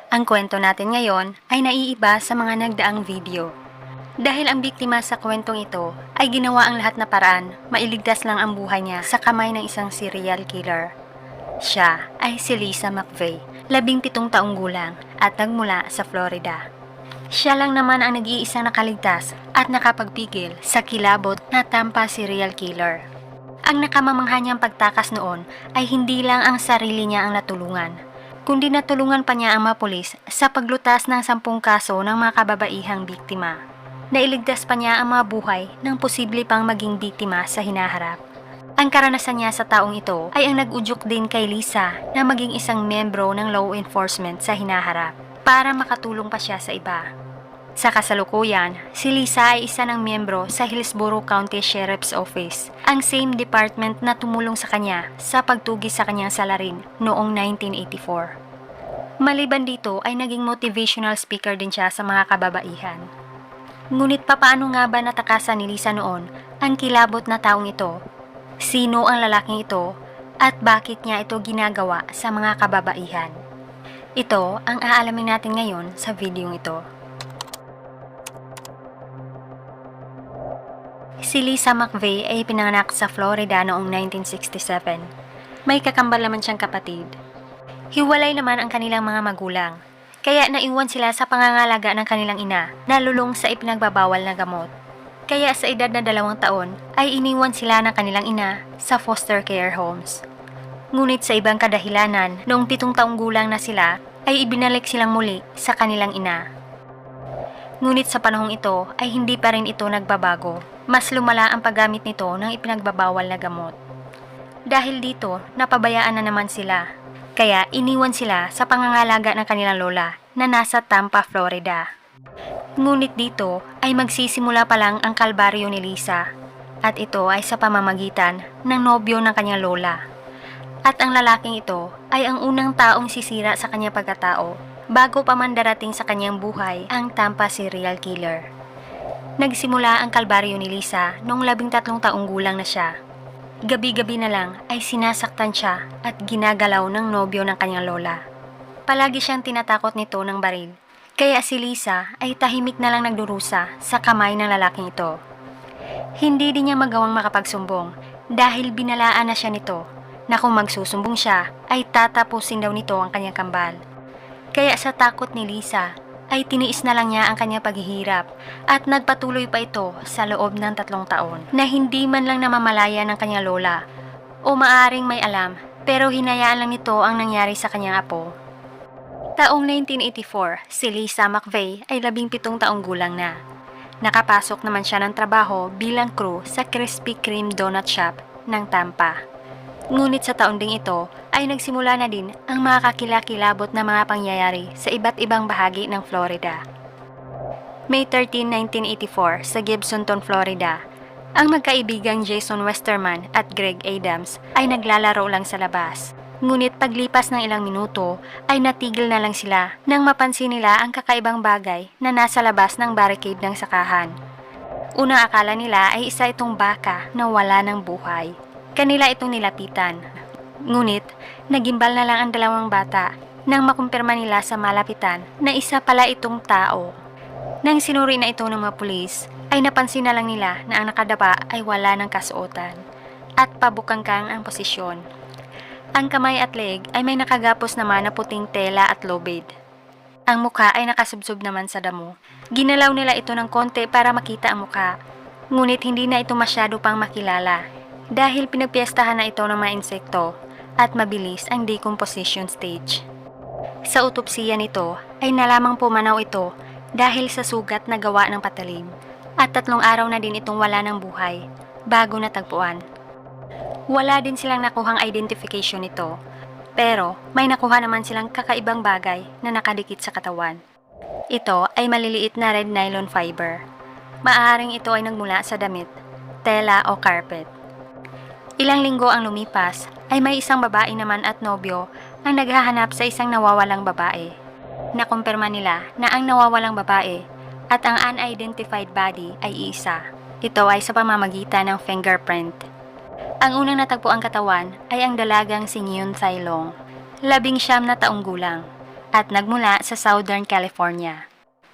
Ang kwento natin ngayon ay naiiba sa mga nagdaang video. Dahil ang biktima sa kwentong ito ay ginawa ang lahat na paraan, mailigtas lang ang buhay niya sa kamay ng isang serial killer. Siya ay si Lisa McVey, 17 taong gulang at nagmula sa Florida. Siya lang naman ang nag-iisang nakaligtas at nakapagpigil sa kilabot na Tampa serial killer. Ang nakamamangha niyang pagtakas noon ay hindi lang ang sarili niya ang natulungan, kundi natulungan pa niya ang mga pulis sa paglutas ng 10 kaso ng mga kababaihang biktima. Nailigtas pa niya ang mga buhay ng posible pang maging biktima sa hinaharap. Ang karanasan niya sa taong ito ay ang nag-udyok din kay Lisa na maging isang membro ng law enforcement sa hinaharap para makatulong pa siya sa iba. Sa kasalukuyan, si Lisa ay isa ng miyembro sa Hillsborough County Sheriff's Office, ang same department na tumulong sa kanya sa pagtugis sa kanyang salarin noong 1984. Maliban dito ay naging motivational speaker din siya sa mga kababaihan. Ngunit papaano nga ba natakasan ni Lisa noon ang kilabot na taong ito? Sino ang lalaking ito at bakit niya ito ginagawa sa mga kababaihan? Ito ang aalamin natin ngayon sa videong ito. Si Lisa McVey ay pinanganak sa Florida noong 1967. May kakambal naman siyang kapatid. Hiwalay naman ang kanilang mga magulang, kaya naiwan sila sa pangangalaga ng kanilang ina na lulong sa ipinagbabawal na gamot. Kaya sa edad na 2 taon ay iniwan sila ng kanilang ina sa foster care homes. Ngunit sa ibang kadahilanan, noong 7 taong gulang na sila ay ibinalik silang muli sa kanilang ina. Ngunit sa panahong ito ay hindi pa rin ito nagbabago. Mas lumala ang paggamit nito ng ipinagbabawal na gamot. Dahil dito, napabayaan na naman sila. Kaya iniwan sila sa pangangalaga ng kanilang lola na nasa Tampa, Florida. Ngunit dito ay magsisimula pa lang ang kalbaryo ni Lisa. At ito ay sa pamamagitan ng nobyo ng kanyang lola. At ang lalaking ito ay ang unang taong sisira sa kanyang pagkatao bago pa man darating sa kanyang buhay ang Tampa serial killer. Nagsimula ang kalbaryo ni Lisa noong 13 taong gulang na siya. Gabi-gabi na lang ay sinasaktan siya at ginagalaw ng nobyo ng kanyang lola. Palagi siyang tinatakot nito ng baril, kaya si Lisa ay tahimik na lang nagdurusa sa kamay ng lalaking ito. Hindi din niya magawang makapagsumbong dahil binalaan na siya nito na kung magsusumbong siya ay tatapusin daw nito ang kanyang kambal. Kaya sa takot ni Lisa, ay tiniis na lang niya ang kanyang paghihirap at nagpatuloy pa ito sa loob ng 3 taon na hindi man lang namamalaya ng kanyang lola o maaring may alam pero hinayaan lang nito ang nangyari sa kanyang apo. Taong 1984, si Lisa McVey ay 17 taong gulang na. Nakapasok naman siya ng trabaho bilang crew sa Krispy Kreme Donut Shop ng Tampa. Ngunit sa taon ding ito ay nagsimula na din ang mga kakilakilabot na mga pangyayari sa iba't ibang bahagi ng Florida. May 13, 1984 sa Gibsonton, Florida, ang magkaibigang Jason Westerman at Greg Adams ay naglalaro lang sa labas. Ngunit paglipas ng ilang minuto ay natigil na lang sila nang mapansin nila ang kakaibang bagay na nasa labas ng barricade ng sakahan. Unang akala nila ay isa itong baka na wala ng buhay. Kanila itong nilapitan. Ngunit, nagimbal na lang ang 2 bata nang makumpirma nila sa malapitan na isa pala itong tao. Nang sinuri na ito ng mga pulis, ay napansin na lang nila na ang nakadapa ay wala ng kasuotan at pabukangkang ang posisyon. Ang kamay at leg ay may nakagapos naman na puting tela at lobid. Ang mukha ay nakasubsob naman sa damo. Ginalaw nila ito ng konti para makita ang mukha, ngunit hindi na ito masyado pang makilala. Dahil pinagpiestahan na ito ng mga insekto at mabilis ang decomposition stage. Sa autopsiya nito ay nalamang pumanaw ito dahil sa sugat na gawa ng patalim at 3 araw na din itong wala ng buhay bago natagpuan. Wala din silang nakuhang identification nito pero may nakuha naman silang kakaibang bagay na nakadikit sa katawan. Ito ay maliliit na red nylon fiber. Maaaring ito ay nagmula sa damit, tela o carpet. Ilang linggo ang lumipas ay may isang babae naman at nobyo ang naghahanap sa isang nawawalang babae. Nakumpirma nila na ang nawawalang babae at ang unidentified body ay isa. Ito ay sa pamamagitan ng fingerprint. Ang unang natagpo ang katawan ay ang dalagang si Nyon Thailong, 19 na taong gulang. at nagmula sa Southern California.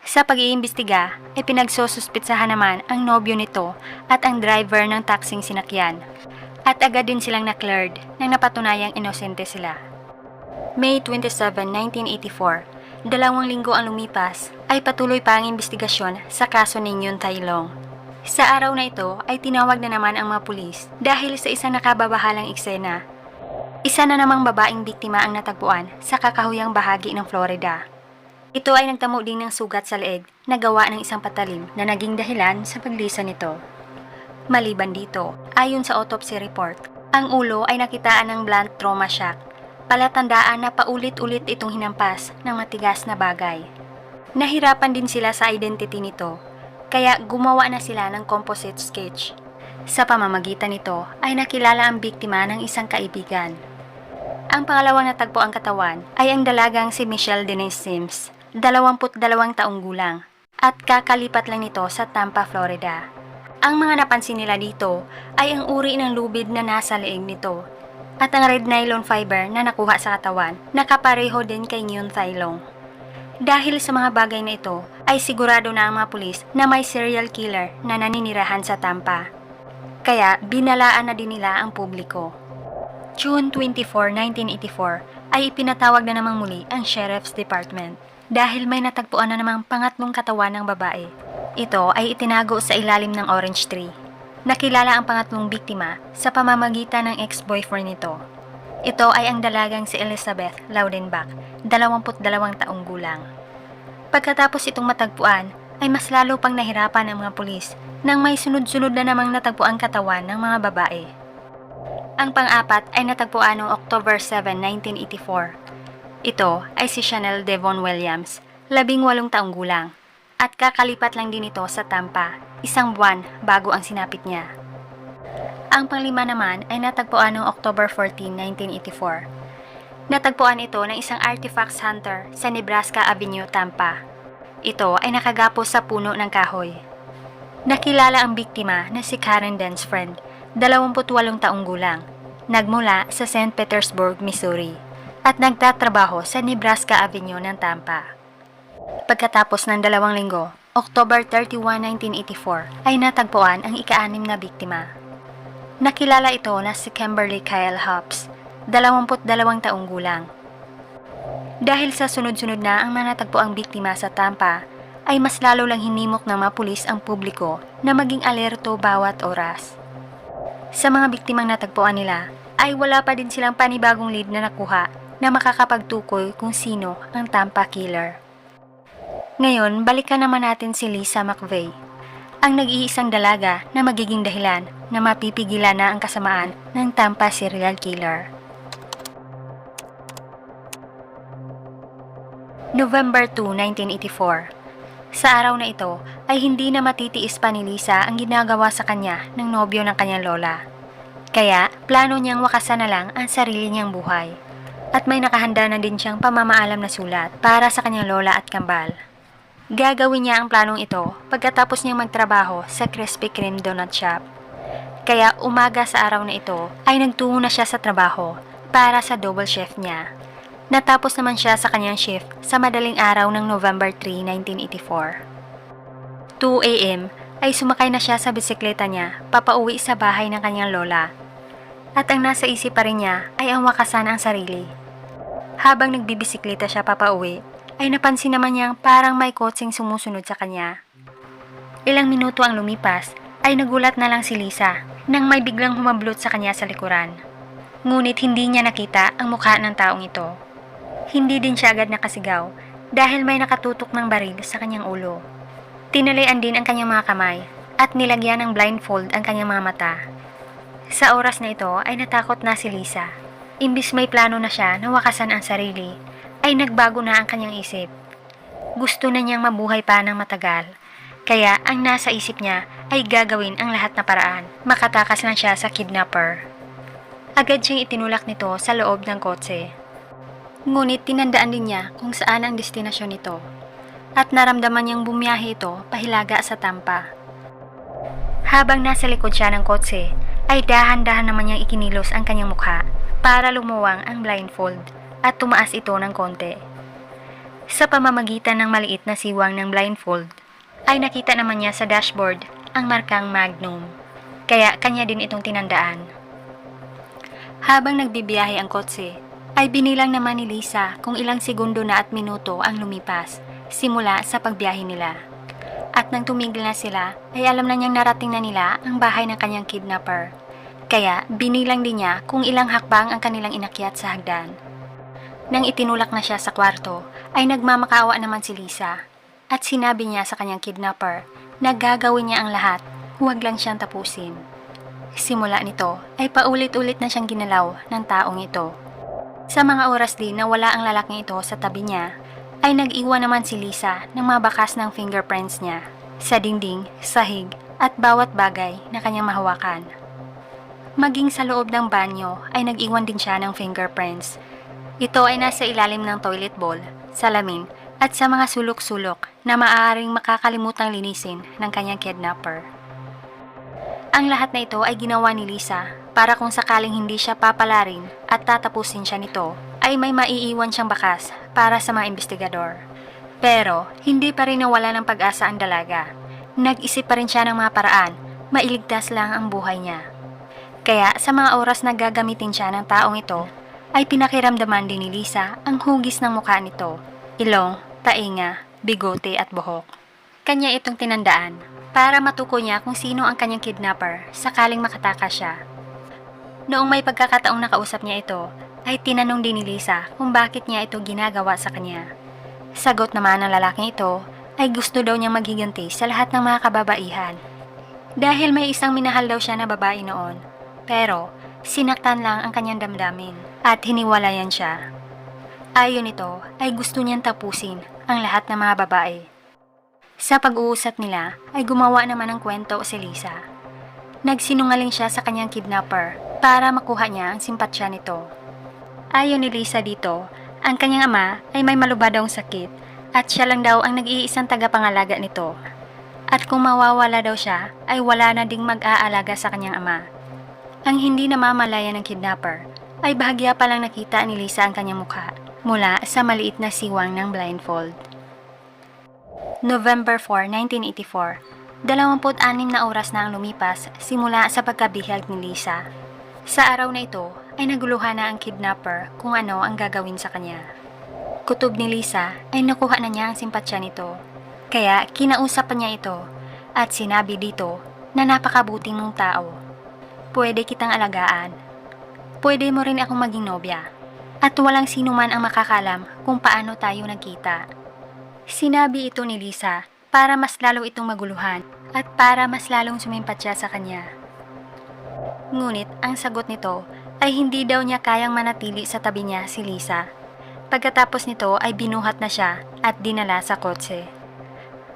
Sa pag-iimbestiga ay pinagsususpitsahan naman ang nobyo nito at ang driver ng taxing sinakyan at agad din silang na-cleared nang napatunayang inosente sila. May 27, 1984, 2 linggo ang lumipas ay patuloy pa ang investigasyon sa kaso ni Nguyen Thay Long. Sa araw na ito ay tinawag na naman ang mga pulis dahil sa isang nakababahalang eksena. Isa na namang babaeng biktima ang natagpuan sa kakahuyang bahagi ng Florida. Ito ay nagtamo din ng sugat sa leeg na gawa ng isang patalim na naging dahilan sa paglisa nito. Maliban dito, ayon sa autopsy report, ang ulo ay nakitaan ng blunt trauma shock, palatandaan na paulit-ulit itong hinampas ng matigas na bagay. Nahirapan din sila sa identity nito, kaya gumawa na sila ng composite sketch. Sa pamamagitan nito ay nakilala ang biktima ng isang kaibigan. Ang pangalawang natagpo ang katawan ay ang dalagang si Michelle Denise Sims, 22 taong gulang, at kakalipat lang nito sa Tampa, Florida. Ang mga napansin nila dito ay ang uri ng lubid na nasa leeg nito at ang red nylon fiber na nakuha sa katawan na kapareho din kay Nguyen Thay Long. Dahil sa mga bagay na ito ay sigurado na ang mga pulis na may serial killer na naninirahan sa Tampa. Kaya binalaan na din nila ang publiko. June 24, 1984 ay ipinatawag na namang muli ang Sheriff's Department dahil may natagpuan na namang pangatlong katawan ng babae. Ito ay itinago sa ilalim ng orange tree. Nakilala ang pangatlong biktima sa pamamagitan ng ex-boyfriend nito. Ito ay ang dalagang si Elizabeth Laudenbach, 22 taong gulang. Pagkatapos itong matagpuan, ay mas lalo pang nahirapan ang mga pulis nang may sunod-sunod na namang natagpuan katawan ng mga babae. Ang pang-apat ay natagpuan noong October 7, 1984. Ito ay si Chanel Devon Williams, 18 taong gulang, at kakalipat lang din ito sa Tampa, 1 buwan bago ang sinapit niya. Ang panglima naman ay natagpuan noong October 14, 1984. Natagpuan ito ng isang artifacts hunter sa Nebraska Avenue, Tampa. Ito ay nakagapos sa puno ng kahoy. Nakilala ang biktima na si Karen Densfriend, 28 taong gulang, nagmula sa St. Petersburg, Missouri, at nagtatrabaho sa Nebraska Avenue ng Tampa. Pagkatapos ng 2 linggo, October 31, 1984, ay natagpuan ang ika-6 na biktima. Nakilala ito na si Kimberly Kyle Hobbs, 22 taong gulang. Dahil sa sunod-sunod na ang mga natagpuang biktima sa Tampa, ay mas lalo lang hinimok ng mga pulis ang publiko na maging alerto bawat oras. Sa mga biktimang natagpuan nila, ay wala pa din silang panibagong lead na nakuha na makakapagtukoy kung sino ang Tampa Killer. Ngayon, balikan naman natin si Lisa McVey, ang nag-iisang dalaga na magiging dahilan na mapipigilan na ang kasamaan ng Tampa serial killer. November 2, 1984. Sa araw na ito ay hindi na matitiis pa ni Lisa ang ginagawa sa kanya ng nobyo ng kanyang lola. Kaya plano niyang wakasan na lang ang sarili niyang buhay. At may nakahanda na din siyang pamamaalam na sulat para sa kanyang lola at kambal. Gagawin niya ang planong ito pagkatapos niyang magtrabaho sa Krispy Kreme Donut Shop. Kaya umaga sa araw na ito ay nagtungo na siya sa trabaho para sa double shift niya. Natapos naman siya sa kanyang shift sa madaling araw ng November 3, 1984. 2 a.m. ay sumakay na siya sa bisikleta niya papauwi sa bahay ng kanyang lola. At ang nasa isip pa rin niya ay ang wakasan ang sarili. Habang nagbibisikleta siya papauwi, ay napansin naman niyang parang may kotseng sumusunod sa kanya. Ilang minuto ang lumipas, ay nagulat na lang si Lisa nang may biglang humablot sa kanya sa likuran. Ngunit hindi niya nakita ang mukha ng taong ito. Hindi din siya agad nakasigaw dahil may nakatutok ng baril sa kanyang ulo. Tinalian din ang kanyang mga kamay at nilagyan ng blindfold ang kanyang mga mata. Sa oras na ito ay natakot na si Lisa. Imbis may plano na siya na wakasan ang sarili, ay nagbago na ang kanyang isip. Gusto na niyang mabuhay pa ng matagal. Kaya ang nasa isip niya ay gagawin ang lahat na paraan. Makatakas lang siya sa kidnapper. Agad siyang itinulak nito sa loob ng kotse. Ngunit tinandaan din niya kung saan ang destinasyon nito. At naramdaman niyang bumiyahe ito pahilaga sa Tampa. Habang nasa likod siya ng kotse, ay dahan-dahan naman niyang ikinilos ang kanyang mukha para lumuwang ang blindfold at tumaas ito ng konti. Sa pamamagitan ng maliit na siwang ng blindfold, ay nakita naman niya sa dashboard ang markang Magnum. Kaya kanya din itong tinandaan. Habang nagbibiyahe ang kotse, ay binilang naman ni Lisa kung ilang segundo na at minuto ang lumipas simula sa pagbiyahe nila. At nang tumigil na sila, ay alam na niyang narating na nila ang bahay ng kanyang kidnapper. Kaya binilang din niya kung ilang hakbang ang kanilang inakyat sa hagdan. Nang itinulak na siya sa kwarto, ay nagmamakaawa naman si Lisa. At sinabi niya sa kanyang kidnapper na gagawin niya ang lahat, huwag lang siyang tapusin. Simula nito ay paulit-ulit na siyang ginalaw ng taong ito. Sa mga oras din na wala ang lalaking ito sa tabi niya, ay nag-iwan naman si Lisa ng mga bakas ng fingerprints niya sa dingding, sahig at bawat bagay na kanyang mahawakan. Maging sa loob ng banyo ay nag-iwan din siya ng fingerprints. Ito ay nasa ilalim ng toilet bowl, salamin at sa mga sulok-sulok na maaaring makakalimutang linisin ng kanyang kidnapper. Ang lahat na ito ay ginawa ni Lisa para kung sakaling hindi siya papalarin at tatapusin siya nito, ay may maiiwan siyang bakas para sa mga investigador. Pero hindi pa rin nawala ng pag-asa ang dalaga. Nag-isip pa rin siya ng mga paraan, mailigtas lang ang buhay niya. Kaya sa mga oras na gagamitin siya ng taong ito, ay pinakiramdaman din ni Lisa ang hugis ng mukha nito, ilong, tainga, bigote at buhok. Kanya itong tinandaan para matukoy niya kung sino ang kanyang kidnapper sakaling makatakas siya. Noong may pagkakataong nakausap niya ito, ay tinanong din ni Lisa kung bakit niya ito ginagawa sa kanya. Sagot naman ng lalaking ito ay gusto daw niyang maghiganti sa lahat ng mga kababaihan. Dahil may isang minahal daw siya na babae noon, pero sinaktan lang ang kanyang damdamin at hiniwalayan siya. Ayon ito ay gusto niyang tapusin ang lahat ng mga babae. Sa pag-uusap nila ay gumawa naman ng kwento si Lisa. Nagsinungaling siya sa kanyang kidnapper para makuha niya ang simpatsya nito. Ayon ni Lisa dito, ang kanyang ama ay may malubhadong sakit at siya lang daw ang nag-iisang tagapangalaga nito. At kung mawawala daw siya ay wala na ding mag-aalaga sa kanyang ama. Ang hindi namamalaya ng kidnapper ay bahagya pa lang nakita ni Lisa ang kanyang mukha mula sa maliit na siwang ng blindfold. November 4, 1984, 26 na oras na ang lumipas simula sa pagkabihag ni Lisa. Sa araw na ito ay naguluhan na ang kidnapper kung ano ang gagawin sa kanya. Kutob ni Lisa ay nakuha na niya ang simpatsya nito. Kaya kinausap pa niya ito at sinabi dito na napakabuting mong tao. Pwede kitang alagaan. Pwede mo rin akong maging nobya. At walang sino man ang makakalam kung paano tayo nagkita. Sinabi ito ni Lisa para mas lalo itong maguluhan at para mas lalong sumimpatsya sa kanya. Ngunit ang sagot nito ay hindi daw niya kayang manatili sa tabi niya si Lisa. Pagkatapos nito ay binuhat na siya at dinala sa kotse.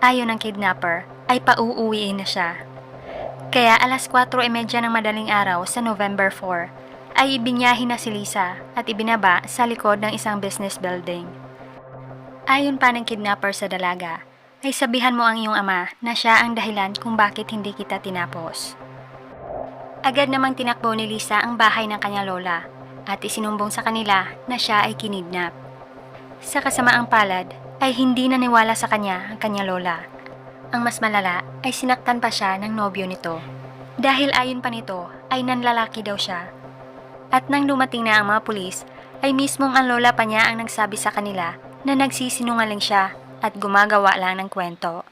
Ayon ng kidnapper ay pauuwiin na siya. Kaya alas 4:30 ng madaling araw sa November 4 ay ibinyahin na si Lisa at ibinaba sa likod ng isang business building. Ayon pa ng kidnapper sa dalaga, ay sabihan mo ang iyong ama na siya ang dahilan kung bakit hindi kita tinapos. Agad namang tinakbo ni Lisa ang bahay ng kanyang lola at isinumbong sa kanila na siya ay kinidnap. Sa kasamaang palad ay hindi naniwala sa kanya ang kanyang lola. Ang mas malala ay sinaktan pa siya ng nobyo nito. Dahil ayon pa nito ay nanlalaki daw siya. At nang dumating na ang mga pulis ay mismong ang lola pa niya ang nagsabi sa kanila na nagsisinungaling siya at gumagawa lang ng kwento.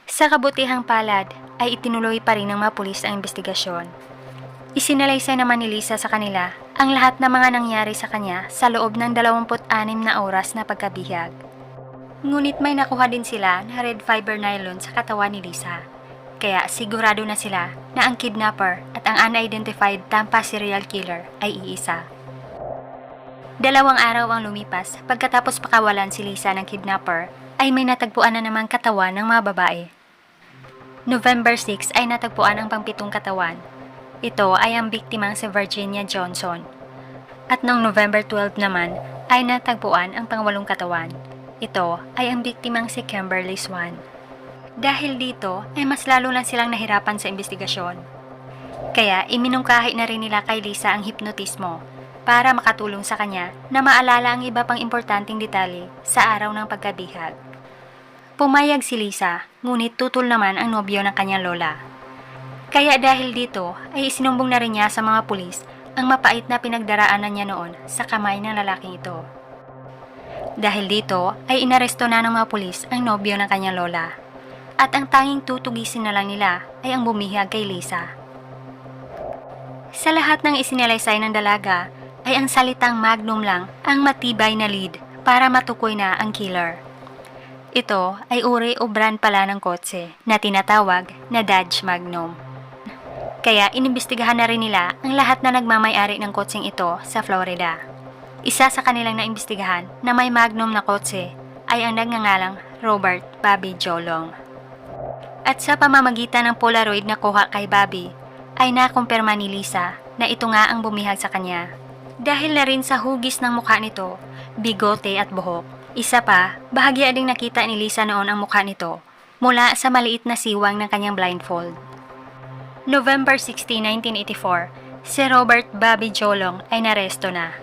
Sa kabutihang palad ay itinuloy pa rin ng mga pulis ang investigasyon. Isinalaysay naman ni Lisa sa kanila ang lahat ng mga nangyari sa kanya sa loob ng 26 na oras na pagkabihag. Ngunit may nakuha din sila na red fiber nylon sa katawan ni Lisa. Kaya sigurado na sila na ang kidnapper at ang unidentified Tampa serial killer ay iisa. 2 araw ang lumipas pagkatapos pakawalan si Lisa ng kidnapper ay may natagpuan na namang katawan ng mga babae. November 6 ay natagpuan ang pang-7 katawan. Ito ay ang biktimang si Virginia Johnson. At noong November 12 naman ay natagpuan ang pang-8 katawan. Ito ay ang biktimang si Kimberly Swan. Dahil dito ay mas lalo lang silang nahirapan sa investigasyon. Kaya iminungkahi na rin nila kay Lisa ang hipnotismo para makatulong sa kanya na maalala ang iba pang importanteng detalye sa araw ng pagkabihag. Pumayag si Lisa, ngunit tutol naman ang nobyo ng kanyang lola. Kaya dahil dito ay isinumbong na rin niya sa mga pulis ang mapait na pinagdaraanan niya noon sa kamay ng lalaking ito. Dahil dito ay inaresto na ng mga pulis ang nobyo ng kanyang lola. At ang tanging tutugisin na lang nila ay ang bumihag kay Lisa. Sa lahat ng isinalaysay ng dalaga ay ang salitang Magnum lang ang matibay na lead para matukoy na ang killer. Ito ay uri o brand pala ng kotse na tinatawag na Dodge Magnum. Kaya inimbestigahan na rin nila ang lahat na nagmamay-ari ng kotseng ito sa Florida. Isa sa kanilang naimbestigahan na may Magnum na kotse ay ang nagngangalang Robert Bobby Jolong. At sa pamamagitan ng Polaroid na kuha kay Bobby, ay nakumpirma ni Lisa na ito nga ang bumihag sa kanya. Dahil na rin sa hugis ng mukha nito, bigote at buhok. Isa pa, bahagya ding nakita ni Lisa noon ang mukha nito mula sa maliit na siwang ng kanyang blindfold. November 16, 1984, si Robert Bobby Jolong ay naresto na.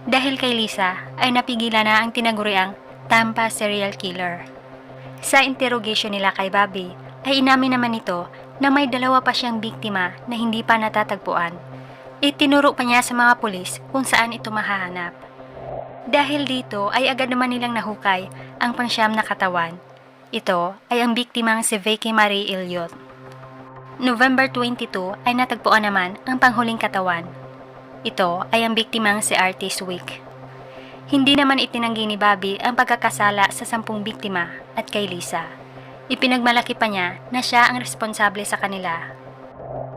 Dahil kay Lisa ay napigilan na ang tinaguriang Tampa serial killer. Sa interrogation nila kay Bobby, ay inamin naman ito na may dalawa pa siyang biktima na hindi pa natatagpuan. Itinuro pa niya sa mga pulis kung saan ito mahahanap. Dahil dito ay agad naman nilang nahukay ang pangsyam na katawan. Ito ay ang biktimang si Vicky Marie Elliott. November 22 ay natagpuan naman ang panghuling katawan. Ito ay ang biktimang si Artis Wick. Hindi naman itinanggi ni Bobby ang pagkakasala sa 10 biktima at kay Lisa. Ipinagmalaki pa niya na siya ang responsable sa kanila.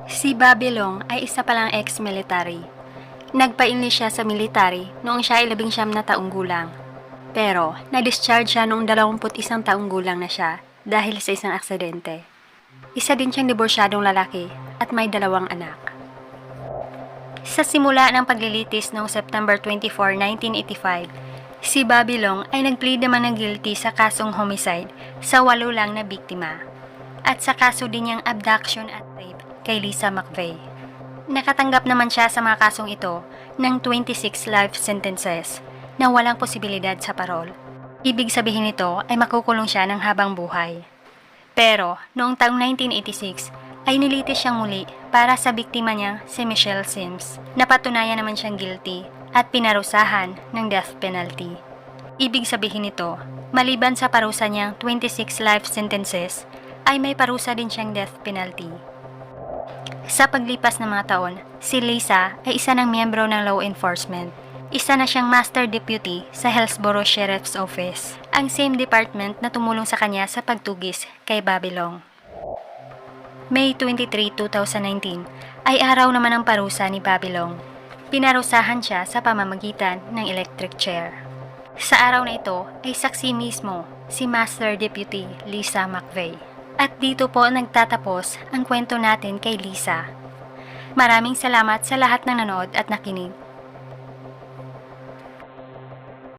Si Bobby Long ay isa palang ex-military. Nagpa-enlist siya sa military noong siya ay 19 na taong gulang. Pero na-discharge siya noong 21 taong gulang na siya dahil sa isang aksidente. Isa din siyang diborsyadong lalaki at may 2 anak. Sa simula ng paglilitis noong September 24, 1985, si Bobby Long ay nag-plead naman ng guilty sa kasong homicide sa 8 lang na biktima at sa kaso din niyang abduction at rape kay Lisa McVey. Nakatanggap naman siya sa mga kasong ito ng 26 life sentences na walang posibilidad sa parol. Ibig sabihin nito ay makukulong siya ng habang buhay. Pero noong taong 1986 ay nilitis siyang muli para sa biktima niya si Michelle Sims. Napatunayan naman siyang guilty at pinarusahan ng death penalty. Ibig sabihin nito, maliban sa parusa niyang 26 life sentences, ay may parusa din siyang death penalty. Sa paglipas ng mga taon, si Lisa ay isa ng miyembro ng law enforcement. Isa na siyang Master Deputy sa Hillsborough Sheriff's Office, ang same department na tumulong sa kanya sa pagtugis kay Bobby Long. May 23, 2019 ay araw naman ang parusa ni Bobby Long. Pinarusahan siya sa pamamagitan ng electric chair. Sa araw na ito ay saksi mismo si Master Deputy Lisa McVey. At dito po nagtatapos ang kwento natin kay Lisa. Maraming salamat sa lahat ng nanood at nakinig.